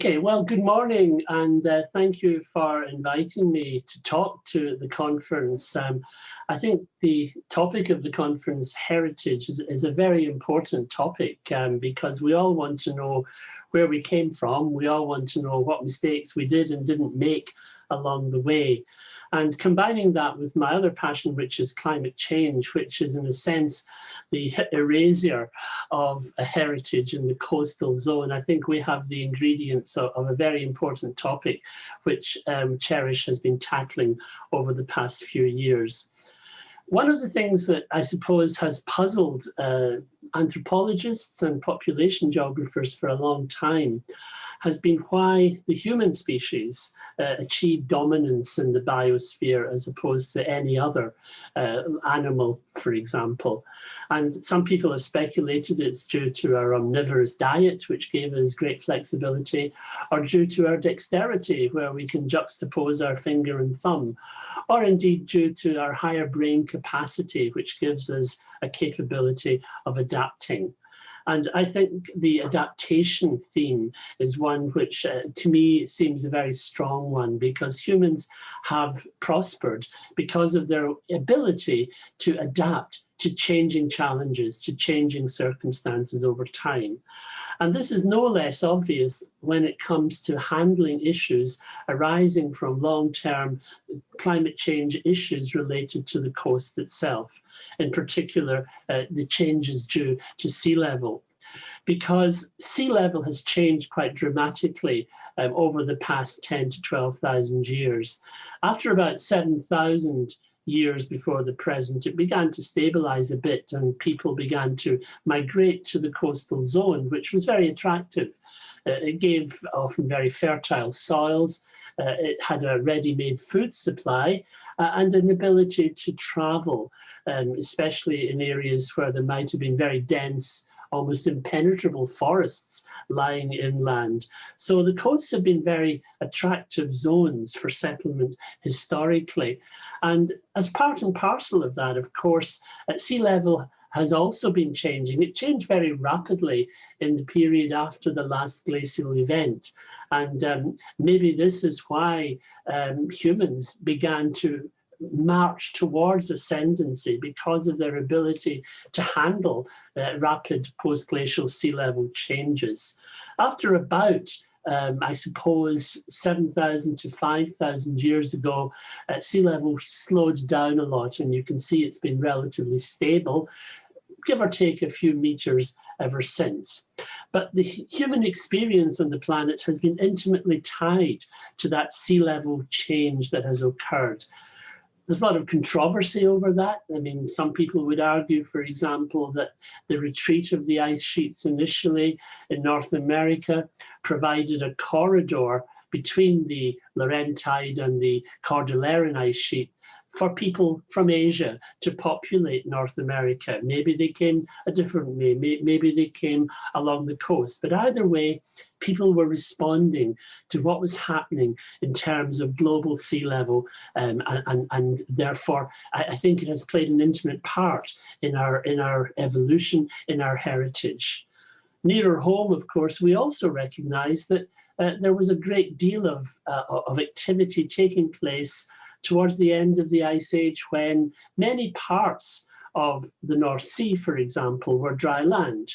Okay, well, good morning, and thank you for inviting me to talk to the conference. I think the topic of the conference, heritage, is a very important topic because we all want to know where we came from. We all want to know what mistakes we did and didn't make along the way. And combining that with my other passion, which is climate change, which is in a sense the erasure of a heritage in the coastal zone, I think we have the ingredients of a very important topic, which CHERISH has been tackling over the past few years. One of the things that I suppose has puzzled anthropologists and population geographers for a long time has been why the human species achieved dominance in the biosphere as opposed to any other animal, for example. And some people have speculated it's due to our omnivorous diet, which gave us great flexibility, or due to our dexterity, where we can juxtapose our finger and thumb, or indeed due to our higher brain capacity, which gives us a capability of adapting. And I think the adaptation theme is one which, to me, seems a very strong one, because humans have prospered because of their ability to adapt to changing challenges, to changing circumstances over time. And this is no less obvious when it comes to handling issues arising from long-term climate change issues related to the coast itself, in particular, the changes due to sea level. Because sea level has changed quite dramatically over the past 10 to 12,000 years. After about 7,000 years before the present, it began to stabilize a bit and people began to migrate to the coastal zone, which was very attractive. It gave often very fertile soils. It had a ready-made food supply and an ability to travel, especially in areas where there might have been very dense, almost impenetrable forests lying inland. So the coasts have been very attractive zones for settlement historically. And as part and parcel of that, of course, sea level has also been changing. It changed very rapidly in the period after the last glacial event. And maybe this is why humans began to march towards ascendancy, because of their ability to handle rapid post-glacial sea level changes. After about I suppose 7,000 to 5,000 years ago, sea level slowed down a lot, and you can see it's been relatively stable, give or take a few meters ever since. But the human experience on the planet has been intimately tied to that sea level change that has occurred. There's a lot of controversy over that. I mean, some people would argue, for example, that the retreat of the ice sheets initially in North America provided a corridor between the Laurentide and the Cordilleran ice sheet for people from Asia to populate North America. Maybe they came a different way, maybe they came along the coast. But either way, people were responding to what was happening in terms of global sea level, and therefore I think it has played an intimate part in our evolution, in our heritage. Nearer home, of course, we also recognize that there was a great deal of activity taking place towards the end of the Ice Age, when many parts of the North Sea, for example, were dry land.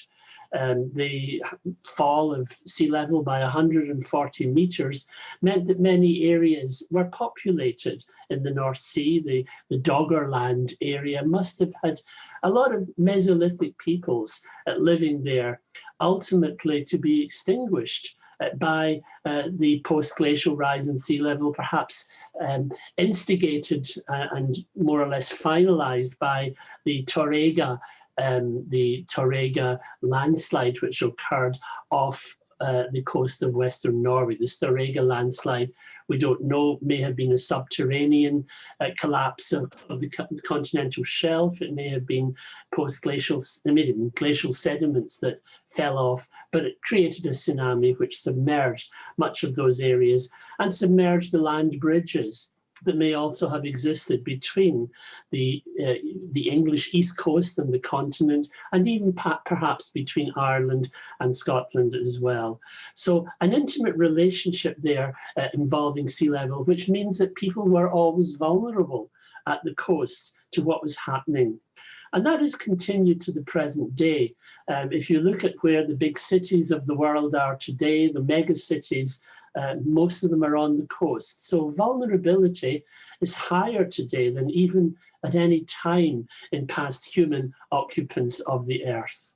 The fall of sea level by 140 meters meant that many areas were populated in the North Sea. The Doggerland area must have had a lot of Mesolithic peoples living there, ultimately to be extinguished by the post-glacial rise in sea level, perhaps instigated and more or less finalized by the Torrega landslide, which occurred off the coast of Western Norway. The Torrega landslide, we don't know, may have been a subterranean collapse of the continental shelf. It may have been post-glacial, it may have been glacial sediments that fell off, but it created a tsunami which submerged much of those areas and submerged the land bridges that may also have existed between the English East Coast and the continent, and even perhaps between Ireland and Scotland as well. So an intimate relationship there involving sea level, which means that people were always vulnerable at the coast to what was happening. And that has continued to the present day. If you look at where the big cities of the world are today, the mega cities, most of them are on the coast. So vulnerability is higher today than even at any time in past human occupants of the earth.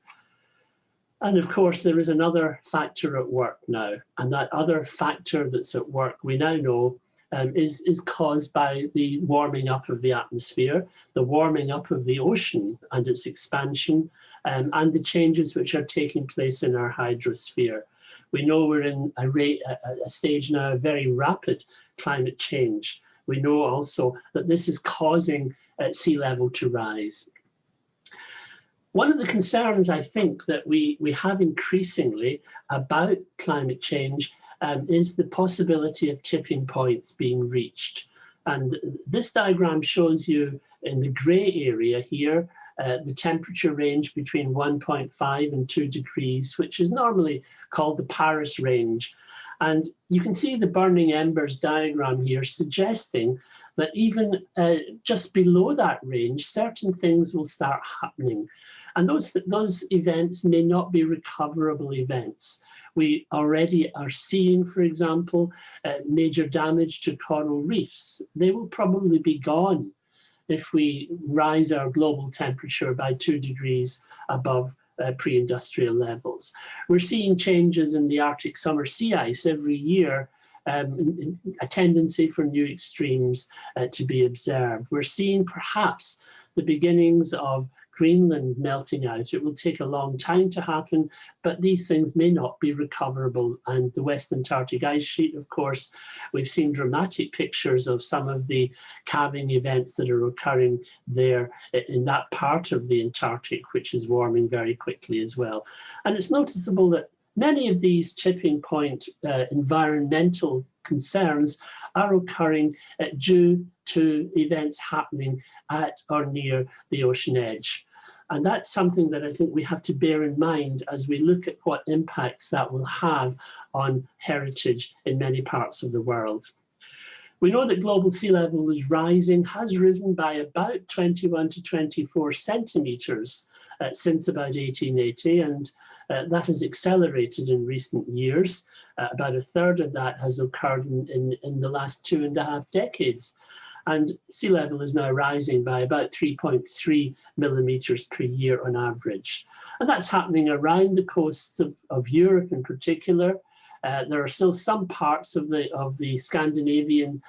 And of course, there is another factor at work now. And that other factor that's at work, we now know, is caused by the warming up of the atmosphere, the warming up of the ocean and its expansion, and the changes which are taking place in our hydrosphere. We know we're in a stage now of very rapid climate change. We know also that this is causing sea level to rise. One of the concerns I think that we have increasingly about climate change is the possibility of tipping points being reached. And this diagram shows you in the grey area here, the temperature range between 1.5 and 2 degrees, which is normally called the Paris range. And you can see the burning embers diagram here suggesting that even just below that range, certain things will start happening. And those events may not be recoverable events. We already are seeing, for example, major damage to coral reefs. They will probably be gone if we rise our global temperature by 2 degrees above pre-industrial levels. We're seeing changes in the Arctic summer sea ice every year, a tendency for new extremes to be observed. We're seeing perhaps the beginnings of Greenland melting out. It will take a long time to happen, but these things may not be recoverable. And the West Antarctic ice sheet, of course, we've seen dramatic pictures of some of the calving events that are occurring there in that part of the Antarctic, which is warming very quickly as well. And it's noticeable that many of these tipping point environmental concerns are occurring due to events happening at or near the ocean edge. And that's something that I think we have to bear in mind as we look at what impacts that will have on heritage in many parts of the world. We know that global sea level is rising, has risen by about 21 to 24 centimetres since about 1880, and that has accelerated in recent years. About a third of that has occurred in the last 2.5 decades. And sea level is now rising by about 3.3 millimetres per year on average. And that's happening around the coasts of Europe in particular. There are still some parts of the Scandinavian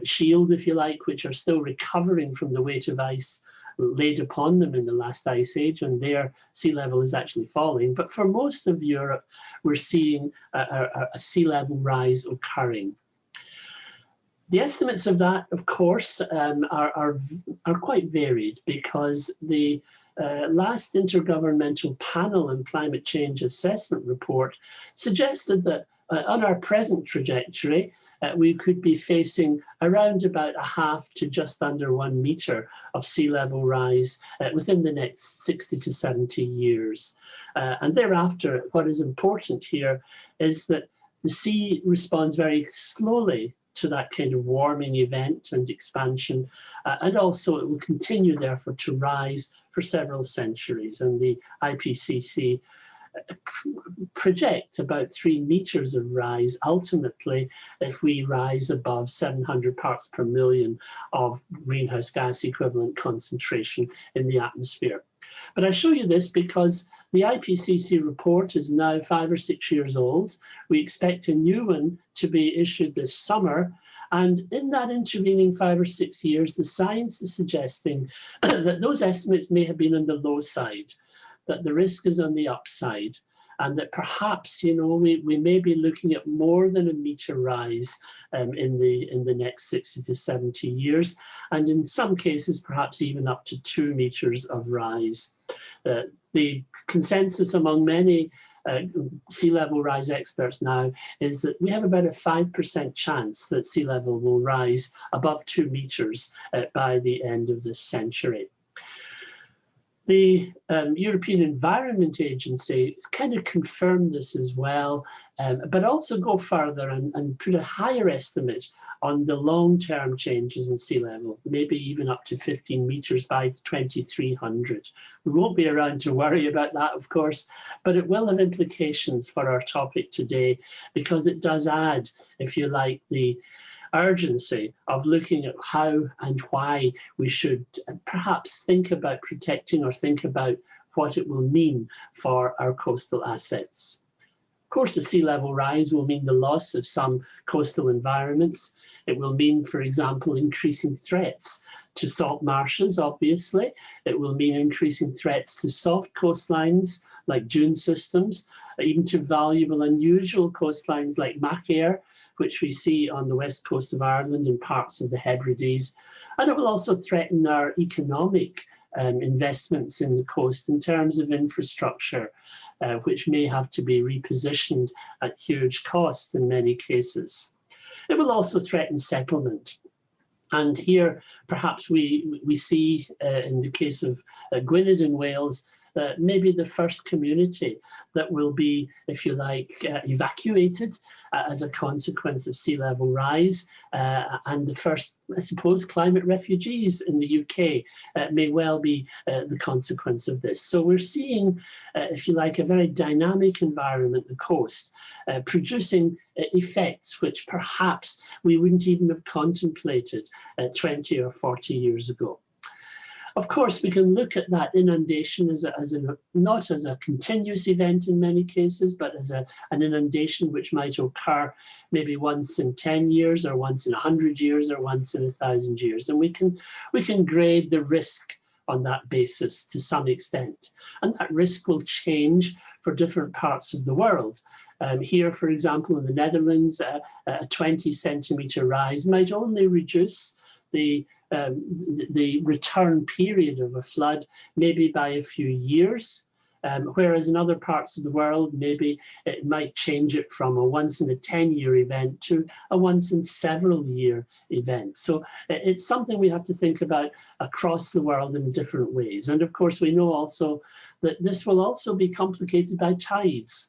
shield, if you like, which are still recovering from the weight of ice laid upon them in the last ice age, and their sea level is actually falling. But for most of Europe, we're seeing a sea level rise occurring. The estimates of that, of course, are quite varied, because the last Intergovernmental Panel on Climate Change Assessment report suggested that on our present trajectory, we could be facing around about 0.5 to just under 1 metre of sea level rise within the next 60 to 70 years. And thereafter, what is important here is that the sea responds very slowly to that kind of warming event and expansion, and also it will continue therefore to rise for several centuries. And the IPCC project about 3 meters of rise ultimately if we rise above 700 parts per million of greenhouse gas equivalent concentration in the atmosphere. But I show you this because the IPCC report is now 5 or 6 years old. We expect a new one to be issued this summer. And in that intervening 5 or 6 years, the science is suggesting that those estimates may have been on the low side, that the risk is on the upside, and that perhaps, you know, we may be looking at more than 1 meter rise in the next 60 to 70 years, and in some cases perhaps even up to 2 meters of rise. The consensus among many sea level rise experts now is that we have about a 5% chance that sea level will rise above 2 meters by the end of this century. The European Environment Agency kind of confirmed this as well, but also go further and put a higher estimate on the long-term changes in sea level, maybe even up to 15 meters by 2300. We won't be around to worry about that, of course, but it will have implications for our topic today, because it does add, if you like, the urgency of looking at how and why we should perhaps think about protecting or think about what it will mean for our coastal assets. Of course, the sea level rise will mean the loss of some coastal environments. It will mean, for example, increasing threats to salt marshes, obviously. It will mean increasing threats to soft coastlines like dune systems, even to valuable, unusual coastlines like Macaire, which we see on the west coast of Ireland and parts of the Hebrides. And it will also threaten our economic investments in the coast in terms of infrastructure, which may have to be repositioned at huge cost in many cases. It will also threaten settlement. And here, perhaps we see, in the case of Gwynedd in Wales, maybe the first community that will be, if you like, evacuated as a consequence of sea level rise, and the first, I suppose, climate refugees in the UK may well be the consequence of this. So we're seeing, if you like, a very dynamic environment, the coast, producing effects which perhaps we wouldn't even have contemplated 20 or 40 years ago. Of course, we can look at that inundation not as a continuous event in many cases, but as an inundation which might occur maybe once in 10 years, or once in 100 years, or once in 1,000 years. And we can grade the risk on that basis to some extent. And that risk will change for different parts of the world. Here, for example, in the Netherlands, a 20 centimetre rise might only reduce the return period of a flood maybe by a few years, whereas in other parts of the world, maybe it might change it from a once in a 10-year event to a once in several year event. So it's something we have to think about across the world in different ways. And of course, we know also that this will also be complicated by tides.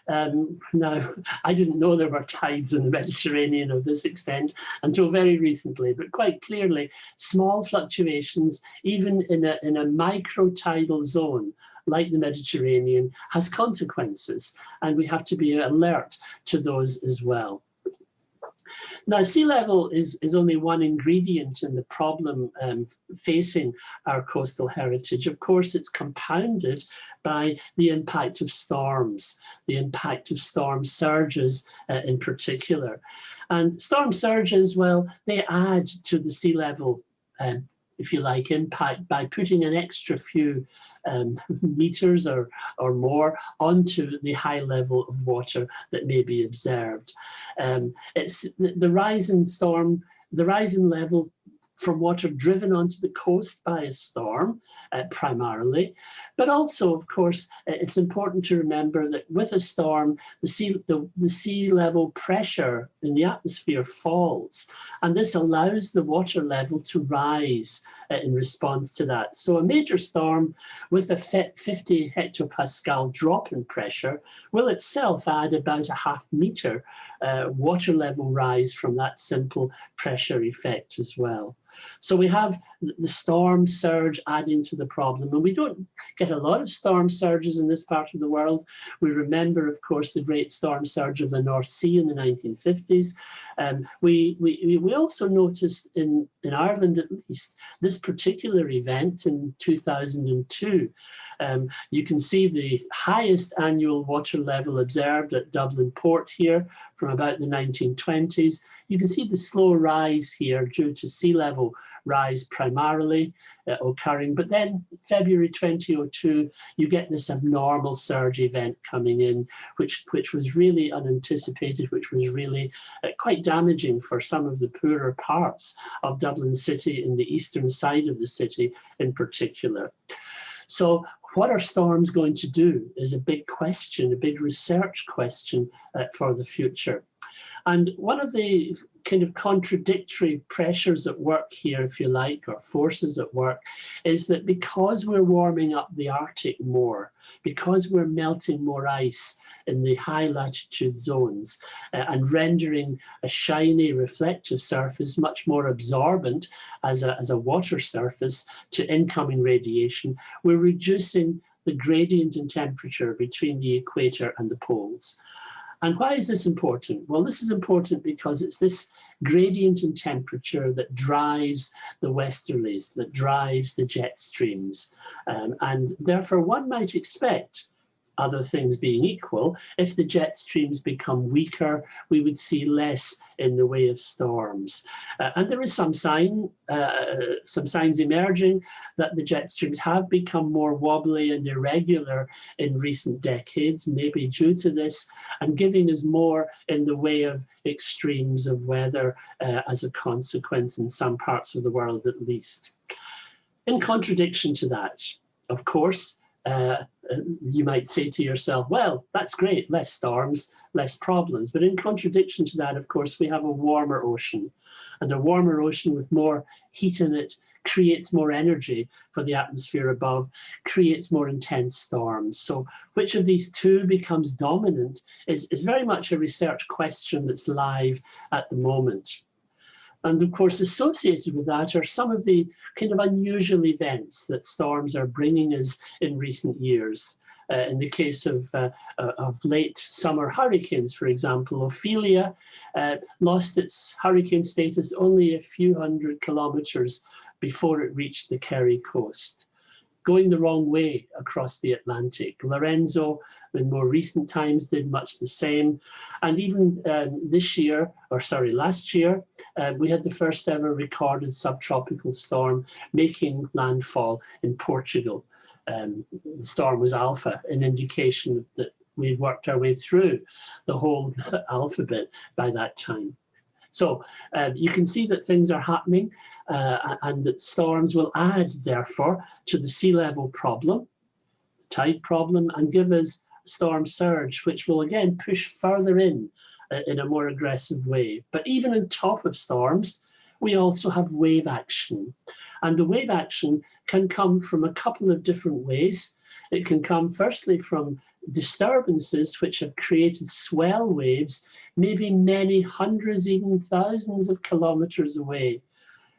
Now, I didn't know there were tides in the Mediterranean of this extent until very recently, but quite clearly, small fluctuations, even in a micro-tidal zone like the Mediterranean, has consequences, and we have to be alert to those as well. Now, sea level is only one ingredient in the problem facing our coastal heritage. Of course, it's compounded by the impact of storms, the impact of storm surges in particular. And storm surges, well, they add to the sea level if you like, impact by putting an extra few meters or more onto the high level of water that may be observed. It's the rise in storm, the rise in level from water driven onto the coast by a storm, primarily. But also, of course, it's important to remember that with a storm, the sea level pressure in the atmosphere falls, and this allows the water level to rise in response to that. So a major storm with a 50 hectopascal drop in pressure will itself add about a ½ meter water level rise from that simple pressure effect as well. So we have the storm surge adding to the problem, and we don't get a lot of storm surges in this part of the world. We remember, of course, the great storm surge of the North Sea in the 1950s. We also noticed in Ireland, at least, this particular event in 2002. You can see the highest annual water level observed at Dublin Port here from about the 1920s. You can see the slow rise here due to sea level rise primarily occurring, but then February 2002, you get this abnormal surge event coming in, which was really unanticipated, which was really quite damaging for some of the poorer parts of Dublin City and the eastern side of the city in particular. So what are storms going to do is a big question, a big research question for the future. And one of the kind of contradictory pressures at work here, if you like, or forces at work, is that because we're warming up the Arctic more, because we're melting more ice in the high latitude zones and rendering a shiny reflective surface much more absorbent as a water surface to incoming radiation, we're reducing the gradient in temperature between the equator and the poles. And why is this important? Well, this is important because it's this gradient in temperature that drives the westerlies, that drives the jet streams. And therefore, one might expect, other things being equal, if the jet streams become weaker, we would see less in the way of storms. And there is some signs emerging that the jet streams have become more wobbly and irregular in recent decades, maybe due to this, and giving us more in the way of extremes of weather as a consequence in some parts of the world at least. In contradiction to that, of course, you might say to yourself, well, that's great, less storms, less problems. But in contradiction to that, of course, we have a warmer ocean. And a warmer ocean with more heat in it creates more energy for the atmosphere above, creates more intense storms. So which of these two becomes dominant is very much a research question that's live at the moment. And of course, associated with that are some of the kind of unusual events that storms are bringing us in recent years. In the case of late summer hurricanes, for example, Ophelia lost its hurricane status only a few hundred kilometers before it reached the Kerry coast, going the wrong way across the Atlantic. Lorenzo, in more recent times, did much the same. And even last year, we had the first ever recorded subtropical storm making landfall in Portugal. The storm was Alpha, an indication that we'd worked our way through the whole alphabet by that time. So you can see that things are happening and that storms will add, therefore, to the sea level problem, tide problem, and give us storm surge, which will again push further in a more aggressive way. But even on top of storms, we also have wave action. And the wave action can come from a couple of different ways. It can come firstly from disturbances which have created swell waves, maybe many hundreds, even thousands of kilometers away.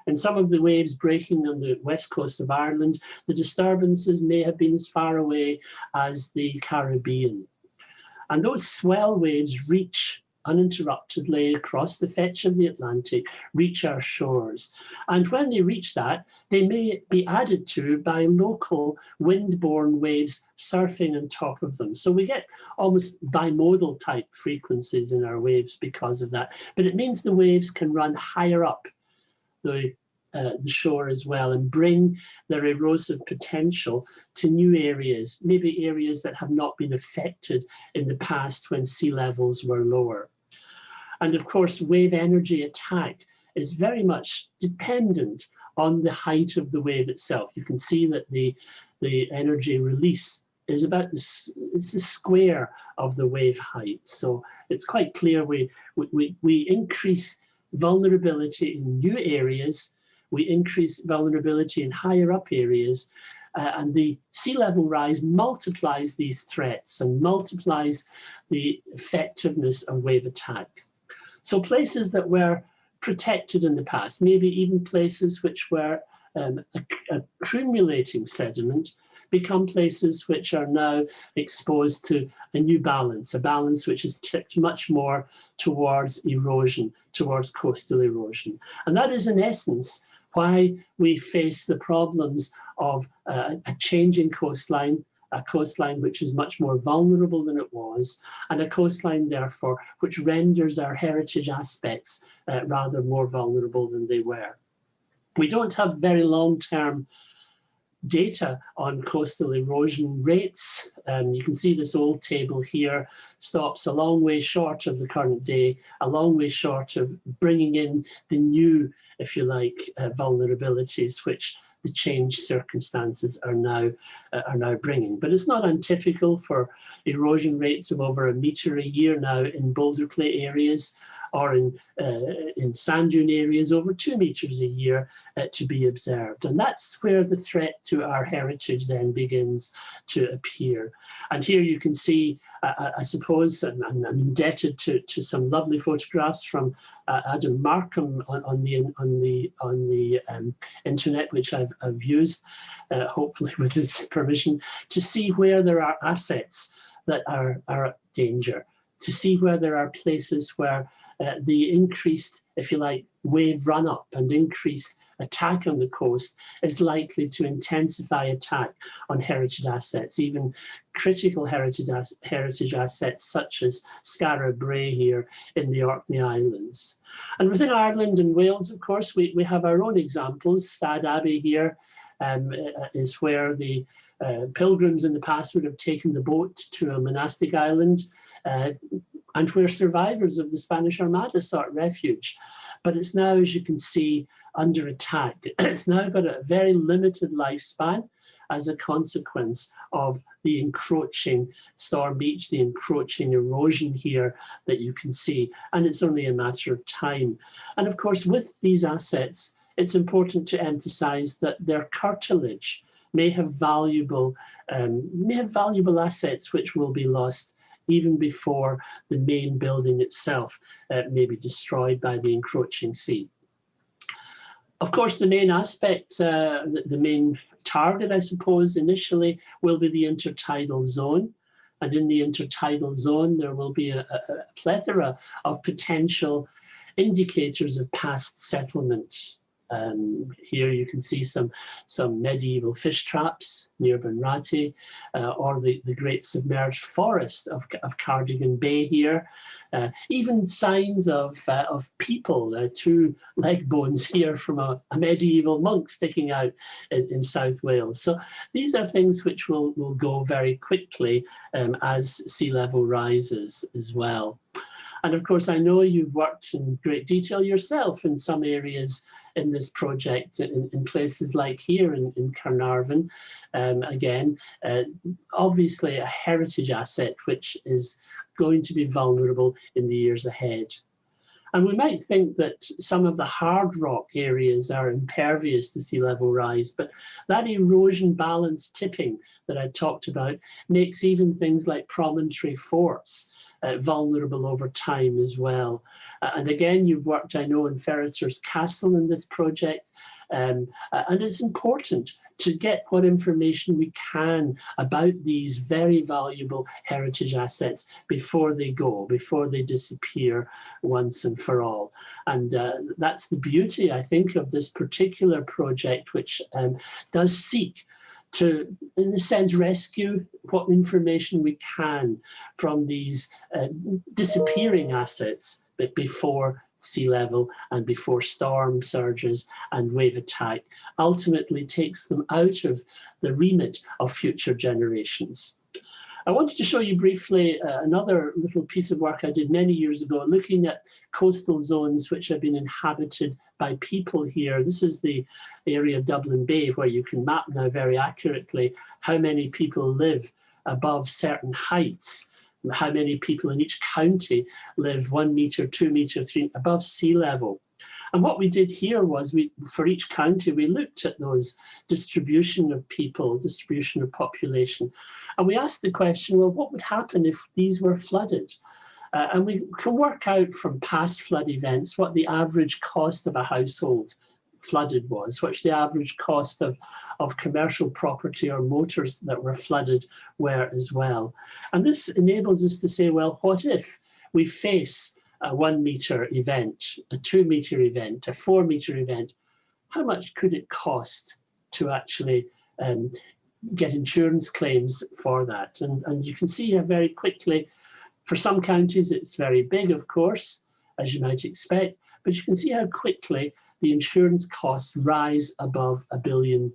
And some of the waves breaking on the west coast of Ireland, the disturbances may have been as far away as the Caribbean. And those swell waves reach uninterruptedly across the fetch of the Atlantic, reach our shores. And when they reach that, they may be added to by local wind-borne waves surfing on top of them. So we get almost bimodal type frequencies in our waves because of that. But it means the waves can run higher up the shore as well and bring their erosive potential to new areas, maybe areas that have not been affected in the past when sea levels were lower. And of course, wave energy attack is very much dependent on the height of the wave itself. You can see that the energy release is about it's the square of the wave height. So it's quite clear we increase vulnerability in new areas, we increase vulnerability in higher up areas, and the sea level rise multiplies these threats and multiplies the effectiveness of wave attack. So places that were protected in the past, maybe even places which were accumulating sediment, become places which are now exposed to a new balance, a balance which is tipped much more towards erosion, towards coastal erosion. And that is in essence why we face the problems of a changing coastline, a coastline which is much more vulnerable than it was, and a coastline, therefore, which renders our heritage aspects rather more vulnerable than they were. We don't have very long-term data on coastal erosion rates. You can see this old table here stops a long way short of the current day, a long way short of bringing in the new, if you like, vulnerabilities, which the changed circumstances are now bringing. But it's not untypical for erosion rates of over 1 metre a year now in boulder clay areas, or in sand dune areas over 2 metres a year to be observed. And that's where the threat to our heritage then begins to appear. And here you can see, I suppose, and I'm indebted to some lovely photographs from Adam Markham on the internet, which I've used, hopefully with his permission, to see where there are assets that are at danger, to see where there are places where the increased, if you like, wave run-up and increased attack on the coast is likely to intensify attack on heritage assets, even critical heritage assets such as Skara Brae here in the Orkney Islands. And within Ireland and Wales, of course, we have our own examples. Stad Abbey here is where the pilgrims in the past would have taken the boat to a monastic island, and where survivors of the Spanish Armada sought refuge. But it's now, as you can see, under attack. It's now got a very limited lifespan as a consequence of the encroaching storm beach, the encroaching erosion here that you can see, and it's only a matter of time. And of course, with these assets, it's important to emphasize that their cartilage may have valuable assets which will be lost even before the main building itself may be destroyed by the encroaching sea. Of course, the main aspect, the main target, I suppose, initially will be the intertidal zone. And in the intertidal zone, there will be a plethora of potential indicators of past settlement. Here you can see some medieval fish traps near Bunratty, or the great submerged forest of Cardigan Bay here. Even signs of people, 2 leg bones here from a medieval monk sticking out in South Wales. So these are things which will go very quickly as sea level rises as well. And of course, I know you've worked in great detail yourself in some areas in this project, in places like here in Carnarvon. Again, obviously a heritage asset which is going to be vulnerable in the years ahead. And we might think that some of the hard rock areas are impervious to sea level rise, but that erosion balance tipping that I talked about makes even things like promontory forts vulnerable over time as well. And again, you've worked, I know, in Ferreter's Castle in this project, and it's important to get what information we can about these very valuable heritage assets before they go, before they disappear once and for all. And that's the beauty, I think, of this particular project, which does seek to, in a sense, rescue what information we can from these disappearing assets, but before sea level and before storm surges and wave attack ultimately takes them out of the remit of future generations. I wanted to show you briefly another little piece of work I did many years ago, looking at coastal zones which have been inhabited by people here. This is the area of Dublin Bay, where you can map now very accurately how many people live above certain heights, how many people in each county live 1 metre, 2 metre, 3 above sea level. And what we did here was, for each county, we looked at those distribution of people, distribution of population, and we asked the question, well, what would happen if these were flooded? And we can work out from past flood events what the average cost of a household flooded was, which the average cost of commercial property or motors that were flooded were as well. And this enables us to say, well, what if we face a 1 metre event, a 2 metre event, a 4 metre event? How much could it cost to actually get insurance claims for that? And you can see here very quickly, for some counties it's very big, of course, as you might expect, but you can see how quickly the insurance costs rise above €1 billion.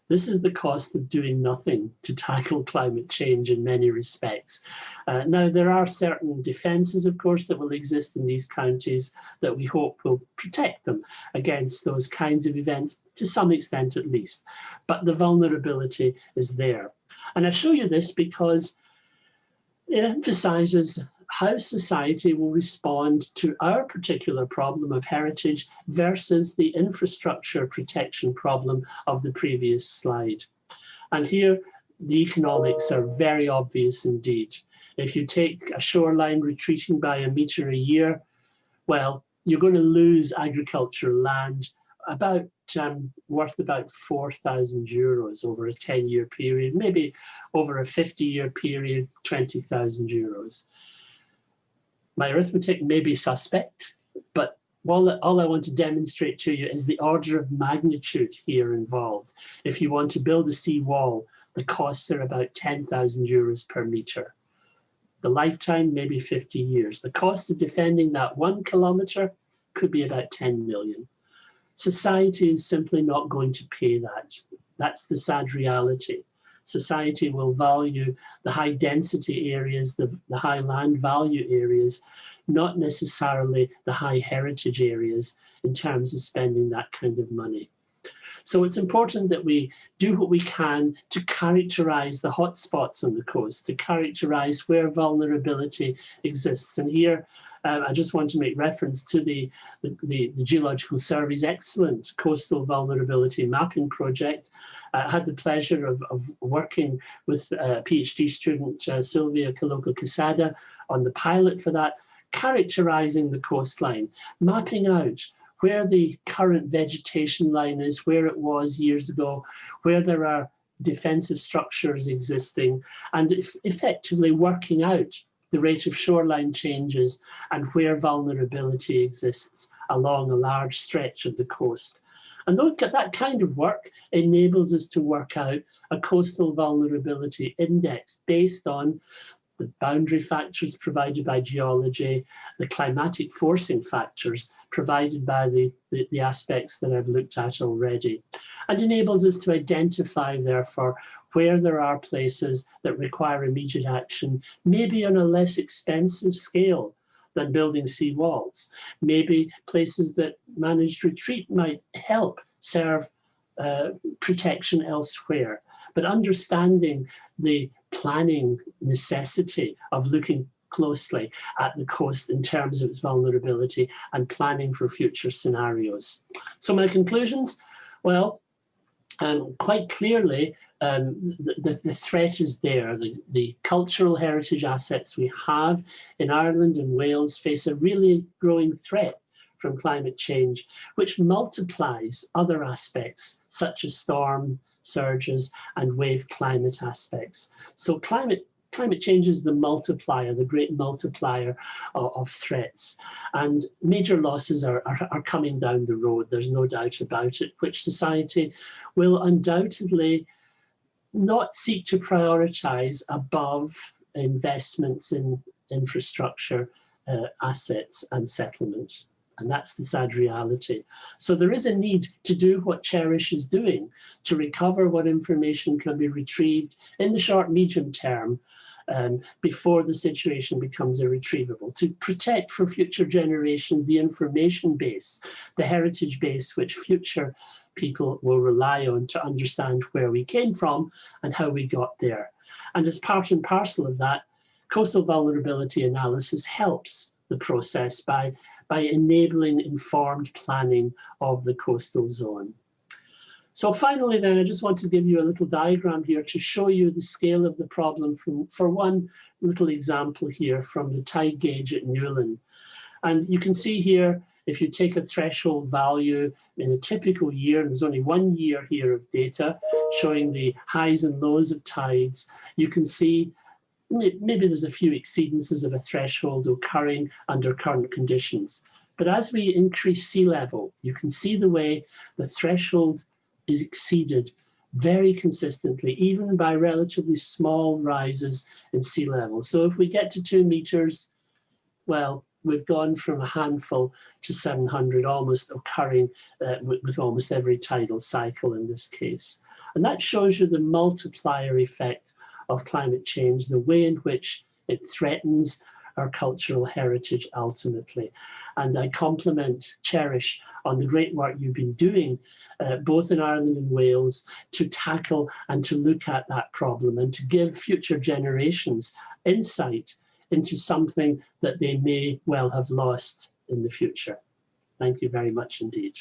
This is the cost of doing nothing to tackle climate change in many respects. Now, there are certain defences, of course, that will exist in these counties that we hope will protect them against those kinds of events, to some extent at least. But the vulnerability is there. And I show you this because it emphasises how society will respond to our particular problem of heritage versus the infrastructure protection problem of the previous slide. And here, the economics are very obvious indeed. If you take a shoreline retreating by a metre a year, well, you're going to lose agricultural land about worth about €4,000 over a 10-year period, maybe over a 50-year period, €20,000. My arithmetic may be suspect, but all I want to demonstrate to you is the order of magnitude here involved. If you want to build a sea wall, the costs are about €10,000 per metre. The lifetime, maybe 50 years. The cost of defending that 1 kilometre could be about 10 million. Society is simply not going to pay that. That's the sad reality. Society will value the high density areas, the high land value areas, not necessarily the high heritage areas in terms of spending that kind of money. So it's important that we do what we can to characterize the hotspots on the coast, to characterize where vulnerability exists. And here, I just want to make reference to the Geological Survey's excellent coastal vulnerability mapping project. I had the pleasure of working with a PhD student, Sylvia Caloco-Quesada, on the pilot for that, characterizing the coastline, mapping out where the current vegetation line is, where it was years ago, where there are defensive structures existing, and effectively working out the rate of shoreline changes and where vulnerability exists along a large stretch of the coast. And that kind of work enables us to work out a coastal vulnerability index based on the boundary factors provided by geology, the climatic forcing factors provided by the aspects that I've looked at already, and enables us to identify, therefore, where there are places that require immediate action, maybe on a less expensive scale than building sea walls, maybe places that managed retreat might help serve protection elsewhere. But understanding the planning necessity of looking closely at the coast in terms of its vulnerability and planning for future scenarios. So my conclusions, well, quite clearly, the threat is there. The cultural heritage assets we have in Ireland and Wales face a really growing threat from climate change, which multiplies other aspects such as storm surges and wave climate aspects. So climate change is the multiplier, the great multiplier of threats. And major losses are coming down the road, there's no doubt about it, which society will undoubtedly not seek to prioritize above investments in infrastructure, assets and settlement. And that's the sad reality. So there is a need to do what CHERISH is doing, to recover what information can be retrieved in the short, medium term before the situation becomes irretrievable, to protect for future generations the information base, the heritage base, which future people will rely on to understand where we came from and how we got there. And as part and parcel of that, coastal vulnerability analysis helps the process by enabling informed planning of the coastal zone. So finally then, I just want to give you a little diagram here to show you the scale of the problem for one little example here from the tide gauge at Newlyn. And you can see here, if you take a threshold value in a typical year, and there's only 1 year here of data showing the highs and lows of tides, you can see maybe there's a few exceedances of a threshold occurring under current conditions. But as we increase sea level, you can see the way the threshold is exceeded very consistently, even by relatively small rises in sea level. So if we get to 2 meters, well, we've gone from a handful to 700, almost occurring with almost every tidal cycle in this case. And that shows you the multiplier effect of climate change, the way in which it threatens our cultural heritage ultimately. And I compliment CHERISH on the great work you've been doing, both in Ireland and Wales, to tackle and to look at that problem and to give future generations insight into something that they may well have lost in the future. Thank you very much indeed.